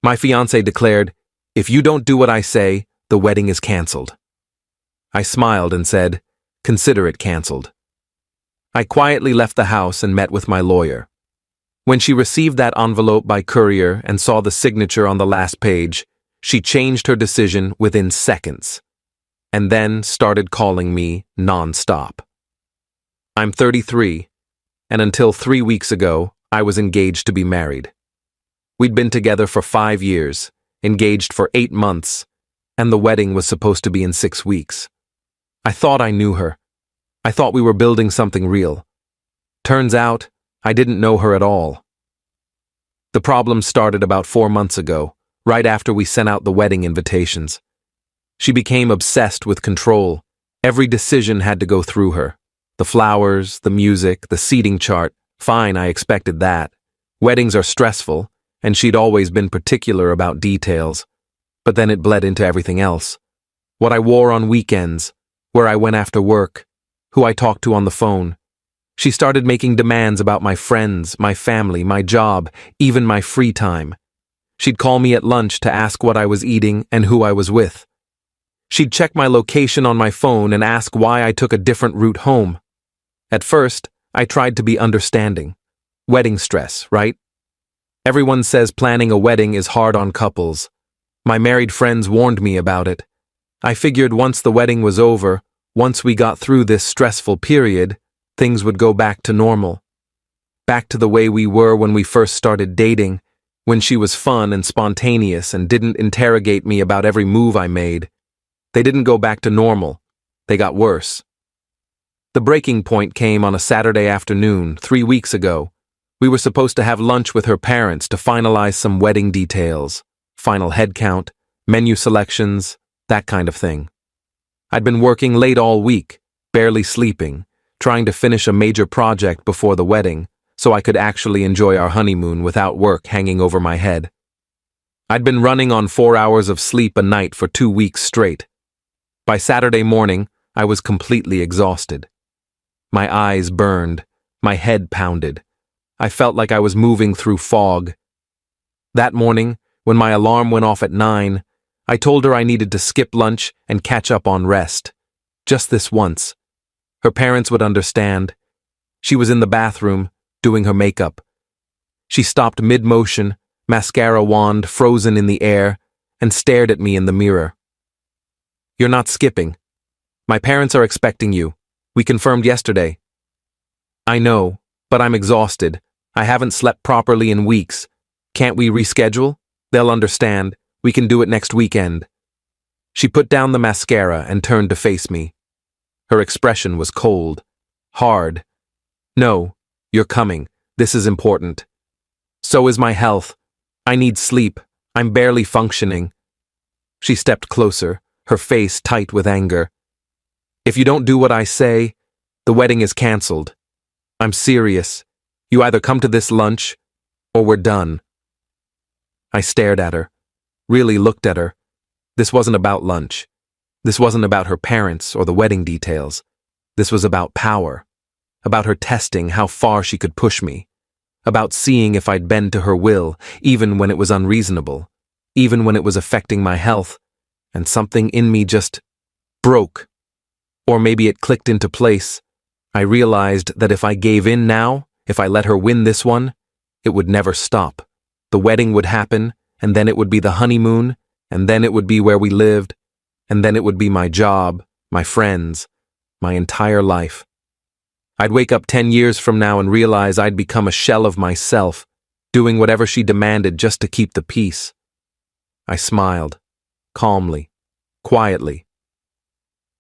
My fiancé declared, "If you don't do what I say, the wedding is canceled." I smiled and said, "Consider it canceled." I quietly left the house and met with my lawyer. When she received that envelope by courier and saw the signature on the last page, she changed her decision within seconds, and then started calling me non-stop. I'm 33, and until 3 weeks ago, I was engaged to be married. We'd been together for 5 years, engaged for 8 months, and the wedding was supposed to be in 6 weeks. I thought I knew her. I thought we were building something real. Turns out, I didn't know her at all. The problem started about 4 months ago, right after we sent out the wedding invitations. She became obsessed with control. Every decision had to go through her. The flowers, the music, the seating chart. Fine, I expected that. Weddings are stressful, and she'd always been particular about details. But then it bled into everything else. What I wore on weekends, where I went after work, who I talked to on the phone. She started making demands about my friends, my family, my job, even my free time. She'd call me at lunch to ask what I was eating and who I was with. She'd check my location on my phone and ask why I took a different route home. At first, I tried to be understanding. Wedding stress, right? Everyone says planning a wedding is hard on couples. My married friends warned me about it. I figured once the wedding was over, once we got through this stressful period, things would go back to normal. Back to the way we were when we first started dating, when she was fun and spontaneous and didn't interrogate me about every move I made. They didn't go back to normal. They got worse. The breaking point came on a Saturday afternoon, 3 weeks ago. We were supposed to have lunch with her parents to finalize some wedding details, final head count, menu selections, that kind of thing. I'd been working late all week, barely sleeping, trying to finish a major project before the wedding, so I could actually enjoy our honeymoon without work hanging over my head. I'd been running on 4 hours of sleep a night for 2 weeks straight. By Saturday morning, I was completely exhausted. My eyes burned, my head pounded. I felt like I was moving through fog. That morning, when my alarm went off at 9, I told her I needed to skip lunch and catch up on rest. Just this once. Her parents would understand. She was in the bathroom, doing her makeup. She stopped mid-motion, mascara wand frozen in the air, and stared at me in the mirror. "You're not skipping. My parents are expecting you. We confirmed yesterday." "I know, but I'm exhausted. I haven't slept properly in weeks. Can't we reschedule? They'll understand. We can do it next weekend." She put down the mascara and turned to face me. Her expression was cold, hard. "No, you're coming. This is important. So is my health. I need sleep. I'm barely functioning." She stepped closer, her face tight with anger. "If you don't do what I say, the wedding is canceled. I'm serious. You either come to this lunch, or we're done." I stared at her, really looked at her. This wasn't about lunch. This wasn't about her parents or the wedding details. This was about power, about her testing how far she could push me, about seeing if I'd bend to her will, even when it was unreasonable, even when it was affecting my health, and something in me just broke. Or maybe it clicked into place. I realized that if I gave in now, if I let her win this one, it would never stop. The wedding would happen, and then it would be the honeymoon, and then it would be where we lived, and then it would be my job, my friends, my entire life. I'd wake up 10 years from now and realize I'd become a shell of myself, doing whatever she demanded just to keep the peace. I smiled, calmly, quietly.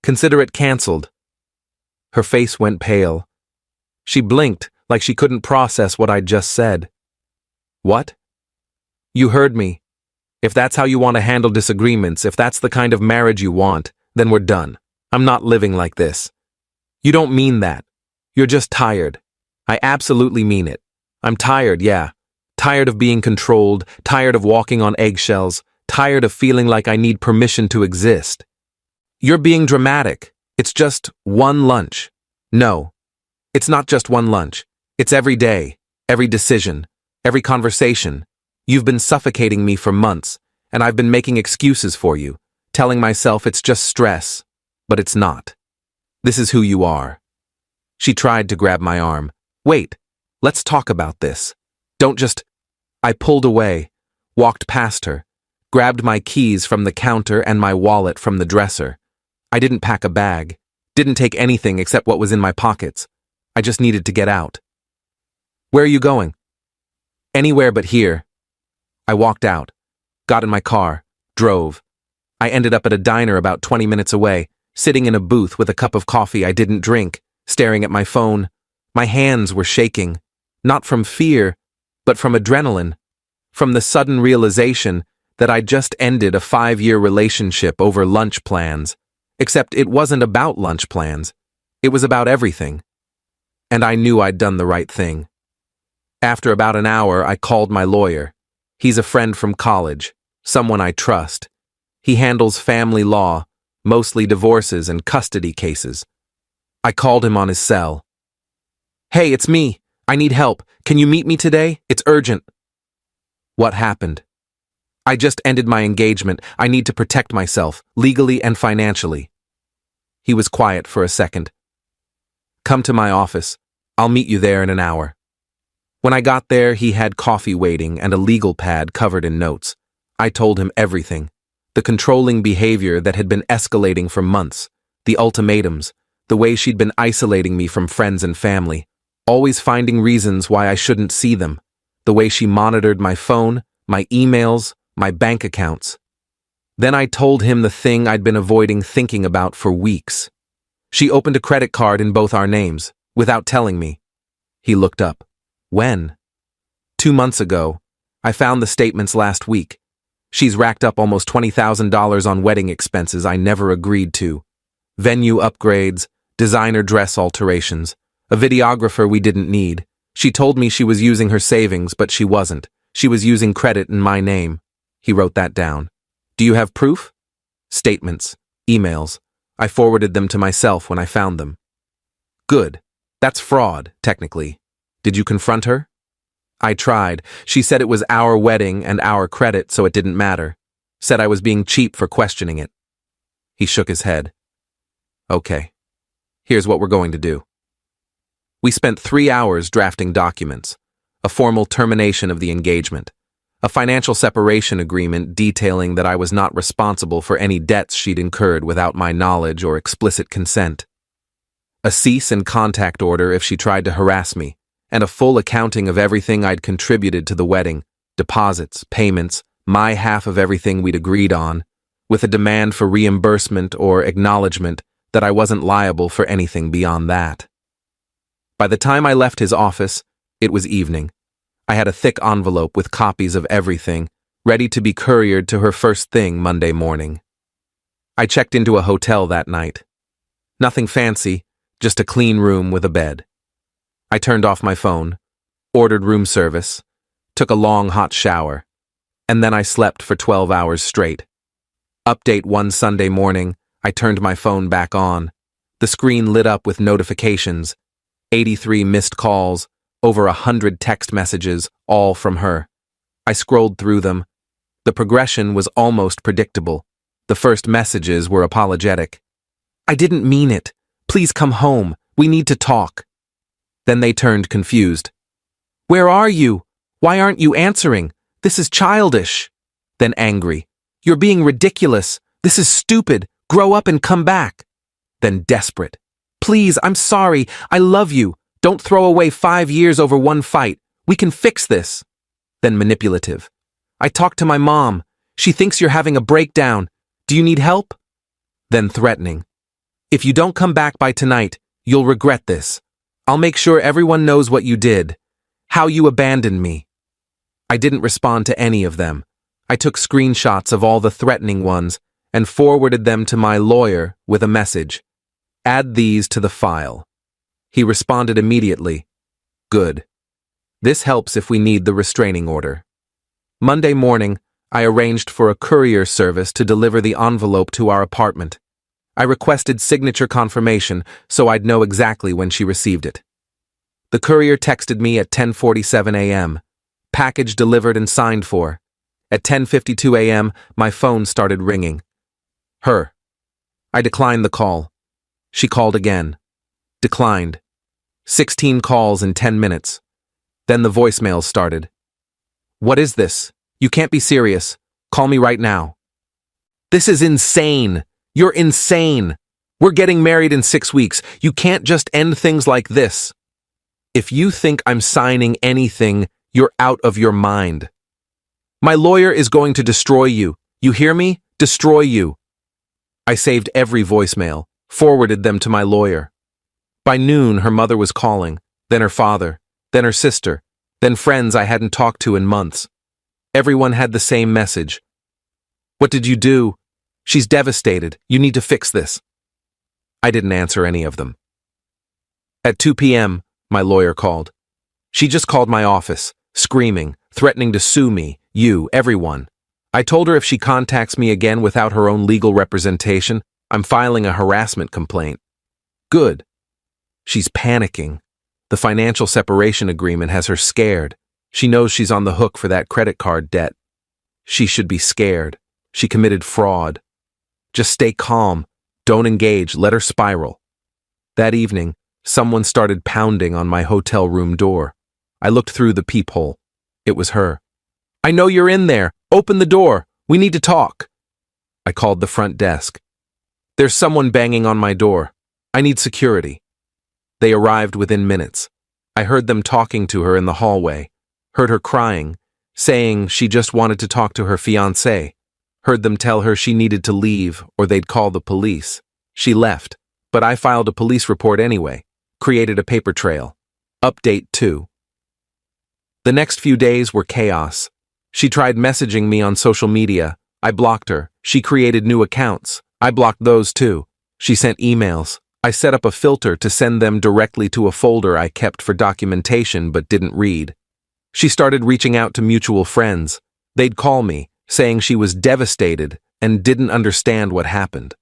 "Consider it canceled." Her face went pale. She blinked like she couldn't process what I'd just said. "What?" "You heard me. If that's how you want to handle disagreements, if that's the kind of marriage you want, then we're done. I'm not living like this." "You don't mean that. You're just tired." "I absolutely mean it. I'm tired, yeah. Tired of being controlled, tired of walking on eggshells, tired of feeling like I need permission to exist." "You're being dramatic. It's just one lunch." "No, it's not just one lunch. It's every day, every decision, every conversation. You've been suffocating me for months, and I've been making excuses for you, telling myself it's just stress, but it's not. This is who you are. She tried to grab my arm. Wait, let's talk about this. Don't just... I pulled away, walked past her, grabbed my keys from the counter and my wallet from the dresser. I didn't pack a bag, didn't take anything except what was in my pockets. I just needed to get out. Where are you going? Anywhere but here. I walked out, got in my car, drove. I ended up at a diner about 20 minutes away, sitting in a booth with a cup of coffee I didn't drink, staring at my phone. My hands were shaking, not from fear, but from adrenaline, from the sudden realization that I'd just ended a 5-year relationship over lunch plans, except it wasn't about lunch plans. It was about everything. And I knew I'd done the right thing. After about an hour, I called my lawyer. He's a friend from college, someone I trust. He handles family law, mostly divorces and custody cases. I called him on his cell. Hey, it's me. I need help. Can you meet me today? It's urgent. What happened? I just ended my engagement. I need to protect myself, legally and financially. He was quiet for a second. Come to my office. I'll meet you there in an hour. When I got there, he had coffee waiting and a legal pad covered in notes. I told him everything. The controlling behavior that had been escalating for months, the ultimatums, the way she'd been isolating me from friends and family, always finding reasons why I shouldn't see them, the way she monitored my phone, my emails, my bank accounts. Then I told him the thing I'd been avoiding thinking about for weeks. She opened a credit card in both our names, without telling me. He looked up. When? 2 months ago. I found the statements last week. She's racked up almost $20,000 on wedding expenses I never agreed to. Venue upgrades, designer dress alterations, a videographer we didn't need. She told me she was using her savings, but she wasn't. She was using credit in my name. He wrote that down. Do you have proof? Statements, emails. I forwarded them to myself when I found them. Good. That's fraud, technically. Did you confront her? I tried. She said it was our wedding and our credit, so it didn't matter. Said I was being cheap for questioning it. He shook his head. Okay. Here's what we're going to do. We spent 3 hours drafting documents, a formal termination of the engagement, a financial separation agreement detailing that I was not responsible for any debts she'd incurred without my knowledge or explicit consent, a cease and contact order if she tried to harass me, and a full accounting of everything I'd contributed to the wedding, deposits, payments, my half of everything we'd agreed on, with a demand for reimbursement or acknowledgement that I wasn't liable for anything beyond that. By the time I left his office, it was evening. I had a thick envelope with copies of everything, ready to be couriered to her first thing Monday morning. I checked into a hotel that night. Nothing fancy, just a clean room with a bed. I turned off my phone, ordered room service, took a long hot shower, and then I slept for 12 hours straight. Update one Sunday morning, I turned my phone back on. The screen lit up with notifications, 83 missed calls, over 100 text messages, all from her. I scrolled through them. The progression was almost predictable. The first messages were apologetic. I didn't mean it. Please come home. We need to talk. Then they turned confused. Where are you? Why aren't you answering? This is childish. Then angry. You're being ridiculous. This is stupid. Grow up and come back. Then desperate. Please, I'm sorry. I love you. Don't throw away 5 years over one fight. We can fix this. Then manipulative. I talked to my mom. She thinks you're having a breakdown. Do you need help? Then threatening. If you don't come back by tonight, you'll regret this. I'll make sure everyone knows what you did, how you abandoned me. I didn't respond to any of them. I took screenshots of all the threatening ones and forwarded them to my lawyer with a message. Add these to the file. He responded immediately. Good. This helps if we need the restraining order. Monday morning, I arranged for a courier service to deliver the envelope to our apartment. I requested signature confirmation so I'd know exactly when she received it. The courier texted me at 10:47 a.m. Package delivered and signed for. At 10:52 a.m., my phone started ringing. Her. I declined the call. She called again. Declined. 16 calls in 10 minutes. Then the voicemails started. What is this? You can't be serious. Call me right now. This is insane. You're insane. We're getting married in 6 weeks. You can't just end things like this. If you think I'm signing anything, you're out of your mind. My lawyer is going to destroy you. You hear me? Destroy you. I saved every voicemail, forwarded them to my lawyer. By noon, her mother was calling, then her father, then her sister, then friends I hadn't talked to in months. Everyone had the same message. What did you do? She's devastated. You need to fix this. I didn't answer any of them. At 2 p.m., my lawyer called. She just called my office, screaming, threatening to sue me, you, everyone. I told her if she contacts me again without her own legal representation, I'm filing a harassment complaint. Good. She's panicking. The financial separation agreement has her scared. She knows she's on the hook for that credit card debt. She should be scared. She committed fraud. Just stay calm. Don't engage. Let her spiral. That evening, someone started pounding on my hotel room door. I looked through the peephole. It was her. I know you're in there. Open the door. We need to talk. I called the front desk. There's someone banging on my door. I need security. They arrived within minutes. I heard them talking to her in the hallway. Heard her crying, saying she just wanted to talk to her fiancé. Heard them tell her she needed to leave or they'd call the police. She left, but I filed a police report anyway. Created a paper trail. Update 2. The next few days were chaos. She tried messaging me on social media. I blocked her. She created new accounts. I blocked those too. She sent emails. I set up a filter to send them directly to a folder I kept for documentation but didn't read. She started reaching out to mutual friends. They'd call me, saying she was devastated and didn't understand what happened.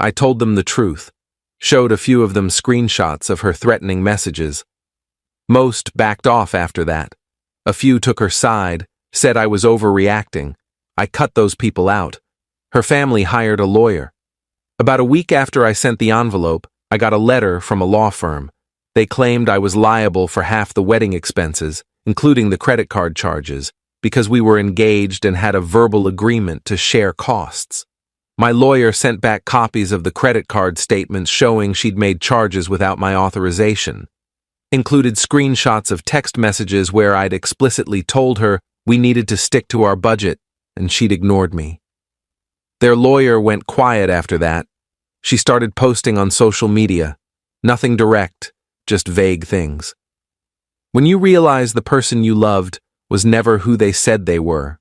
I told them the truth, showed a few of them screenshots of her threatening messages. Most backed off after that. A few took her side, said I was overreacting. I cut those people out. Her family hired a lawyer. About a week after I sent the envelope, I got a letter from a law firm. They claimed I was liable for half the wedding expenses, including the credit card charges, because we were engaged and had a verbal agreement to share costs. My lawyer sent back copies of the credit card statements showing she'd made charges without my authorization. Included screenshots of text messages where I'd explicitly told her we needed to stick to our budget, and she'd ignored me. Their lawyer went quiet after that. She started posting on social media. Nothing direct, just vague things. When you realize the person you loved was never who they said they were,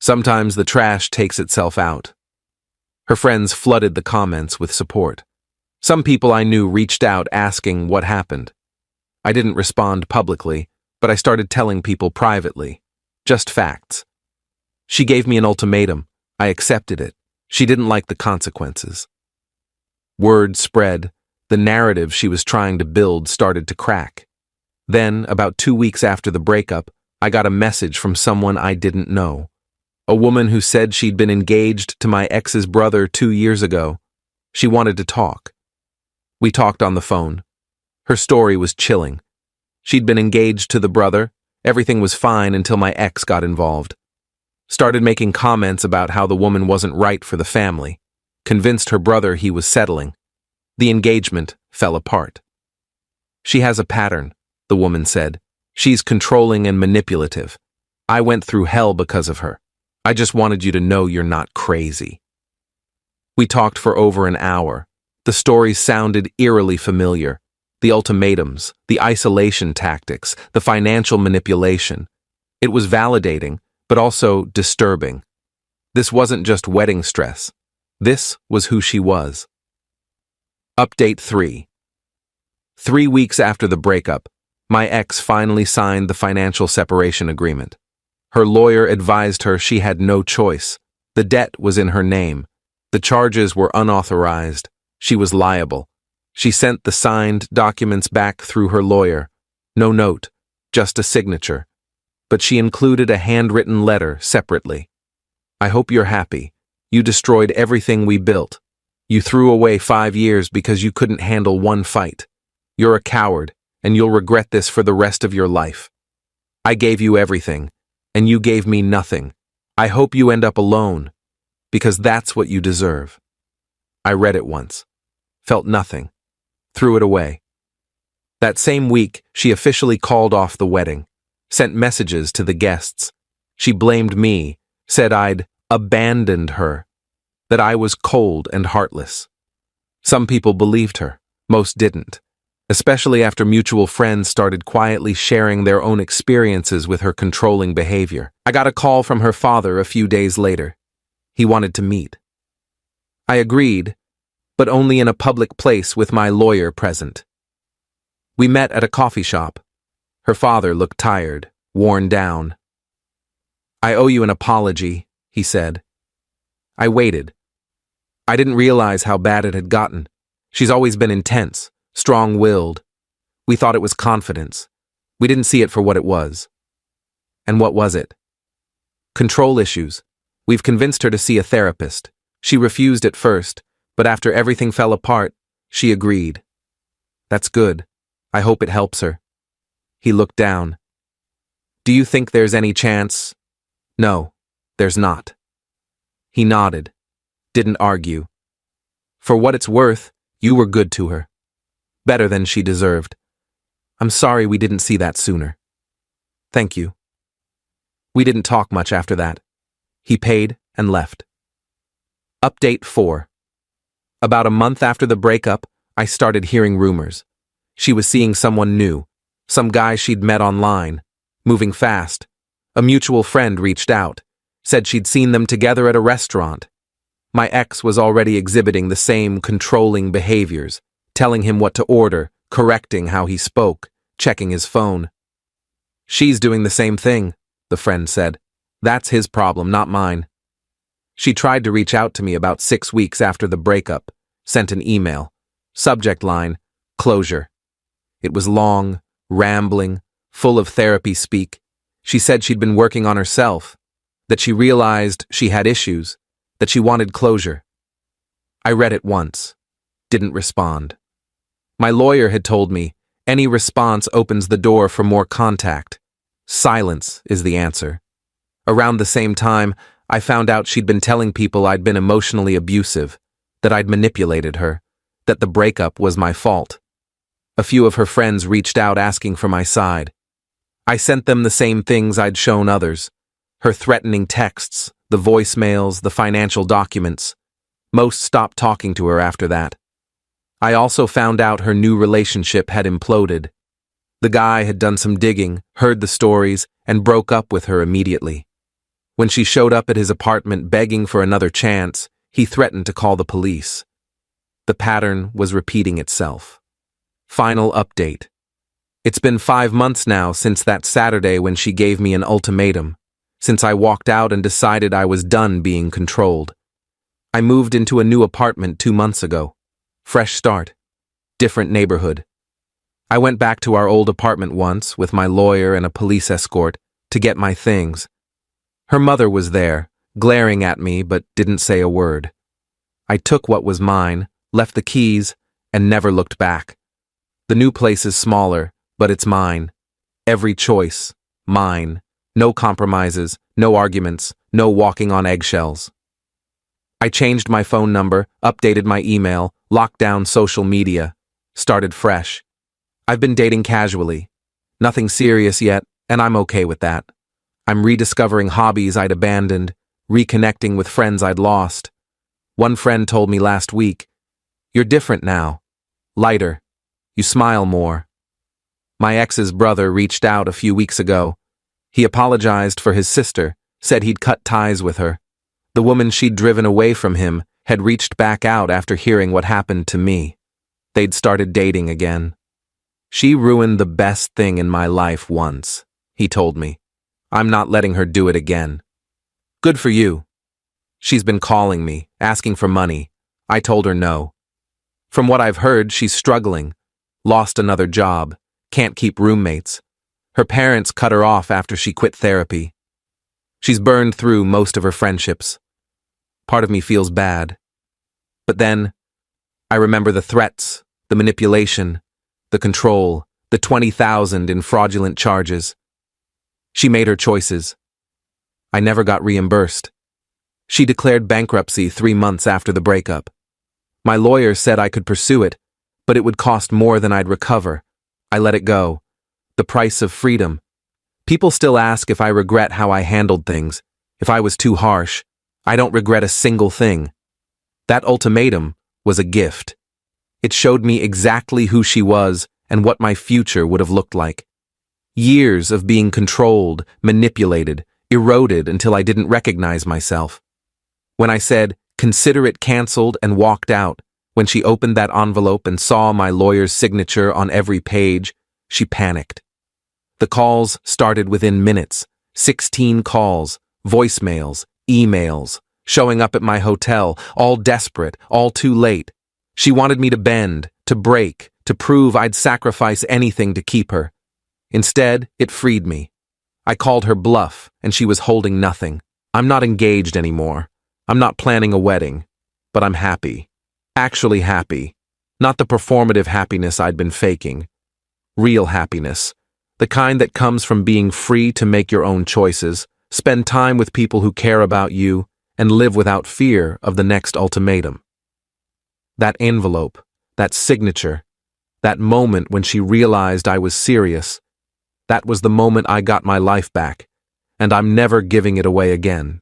sometimes the trash takes itself out. Her friends flooded the comments with support. Some people I knew reached out asking what happened. I didn't respond publicly, but I started telling people privately. Just facts. She gave me an ultimatum. I accepted it. She didn't like the consequences. Word spread. The narrative she was trying to build started to crack. Then, about 2 weeks after the breakup, I got a message from someone I didn't know. A woman who said she'd been engaged to my ex's brother 2 years ago. She wanted to talk. We talked on the phone. Her story was chilling. She'd been engaged to the brother. Everything was fine until my ex got involved. Started making comments about how the woman wasn't right for the family. Convinced her brother he was settling. The engagement fell apart. She has a pattern, the woman said. She's controlling and manipulative. I went through hell because of her. I just wanted you to know you're not crazy. We talked for over an hour. The stories sounded eerily familiar. The ultimatums, the isolation tactics, the financial manipulation. It was validating, but also disturbing. This wasn't just wedding stress. This was who she was. Update 3. 3 weeks after the breakup, my ex finally signed the financial separation agreement. Her lawyer advised her she had no choice. The debt was in her name. The charges were unauthorized. She was liable. She sent the signed documents back through her lawyer. No note, just a signature. but she included a handwritten letter separately. I hope you're happy. You destroyed everything we built. You threw away 5 years because you couldn't handle one fight. You're a coward, and you'll regret this for the rest of your life. I gave you everything, and you gave me nothing. I hope you end up alone, because that's what you deserve. I read it once, felt nothing, threw it away. That same week, she officially called off the wedding, sent messages to the guests. She blamed me, said I'd abandoned her, that I was cold and heartless. Some people believed her, most didn't, especially after mutual friends started quietly sharing their own experiences with her controlling behavior. I got a call from her father a few days later. He wanted to meet. I agreed, but only in a public place with my lawyer present. We met at a coffee shop. Her father looked tired, worn down. I owe you an apology, he said. I waited. I didn't realize how bad it had gotten. She's always been intense, strong-willed. We thought it was confidence. We didn't see it for what it was. And what was it? Control issues. We've convinced her to see a therapist. She refused at first, but after everything fell apart, she agreed. That's good. I hope it helps her. He looked down. Do you think there's any chance? No, there's not. He nodded, didn't argue. For what it's worth, you were good to her. Better than she deserved. I'm sorry we didn't see that sooner. Thank you. We didn't talk much after that. He paid and left. Update 4. About a month after the breakup, I started hearing rumors. She was seeing someone new, some guy she'd met online, moving fast. A mutual friend reached out, said she'd seen them together at a restaurant. My ex was already exhibiting the same controlling behaviors, telling him what to order, correcting how he spoke, checking his phone. She's doing the same thing, the friend said. That's his problem, not mine. She tried to reach out to me about 6 weeks after the breakup, sent an email. Subject line, closure. It was long, rambling, full of therapy speak. She said she'd been working on herself, that she realized she had issues, that she wanted closure. I read it once, didn't respond. My lawyer had told me, any response opens the door for more contact. Silence is the answer. Around the same time, I found out she'd been telling people I'd been emotionally abusive, that I'd manipulated her, that the breakup was my fault. A few of her friends reached out asking for my side. I sent them the same things I'd shown others. Her threatening texts, the voicemails, the financial documents. Most stopped talking to her after that. I also found out her new relationship had imploded. The guy had done some digging, heard the stories, and broke up with her immediately. When she showed up at his apartment begging for another chance, he threatened to call the police. The pattern was repeating itself. Final update. It's been 5 months now since that Saturday when she gave me an ultimatum, since I walked out and decided I was done being controlled. I moved into a new apartment 2 months ago. Fresh start. Different neighborhood. I went back to our old apartment once with my lawyer and a police escort to get my things. Her mother was there, glaring at me but didn't say a word. I took what was mine, left the keys, and never looked back. The new place is smaller, but it's mine. Every choice, mine. No compromises, no arguments, no walking on eggshells. I changed my phone number, updated my email, locked down social media, started fresh. I've been dating casually. Nothing serious yet, and I'm okay with that. I'm rediscovering hobbies I'd abandoned, reconnecting with friends I'd lost. One friend told me last week, "You're different now. Lighter. You smile more." My ex's brother reached out a few weeks ago. He apologized for his sister, said he'd cut ties with her. The woman she'd driven away from him had reached back out after hearing what happened to me. They'd started dating again. "She ruined the best thing in my life once," he told me. "I'm not letting her do it again." Good for you. She's been calling me, asking for money. I told her no. From what I've heard, she's struggling. Lost another job. Can't keep roommates. Her parents cut her off after she quit therapy. She's burned through most of her friendships. Part of me feels bad. But then, I remember the threats, the manipulation, the control, the 20,000 in fraudulent charges. She made her choices. I never got reimbursed. She declared bankruptcy 3 months after the breakup. My lawyer said I could pursue it, but it would cost more than I'd recover. I let it go. The price of freedom. People still ask if I regret how I handled things, if I was too harsh. I don't regret a single thing. That ultimatum was a gift. It showed me exactly who she was and what my future would have looked like. Years of being controlled, manipulated, eroded until I didn't recognize myself. When I said, "Consider it canceled," and walked out, when she opened that envelope and saw my lawyer's signature on every page, she panicked. The calls started within minutes. 16 calls, voicemails, emails, showing up at my hotel, all desperate, all too late. She wanted me to bend, to break, to prove I'd sacrifice anything to keep her. Instead, it freed me. I called her bluff, and she was holding nothing. I'm not engaged anymore. I'm not planning a wedding. But I'm happy. Actually happy. Not the performative happiness I'd been faking. Real happiness. The kind that comes from being free to make your own choices, spend time with people who care about you, and live without fear of the next ultimatum. That envelope, that signature, that moment when she realized I was serious, that was the moment I got my life back, and I'm never giving it away again.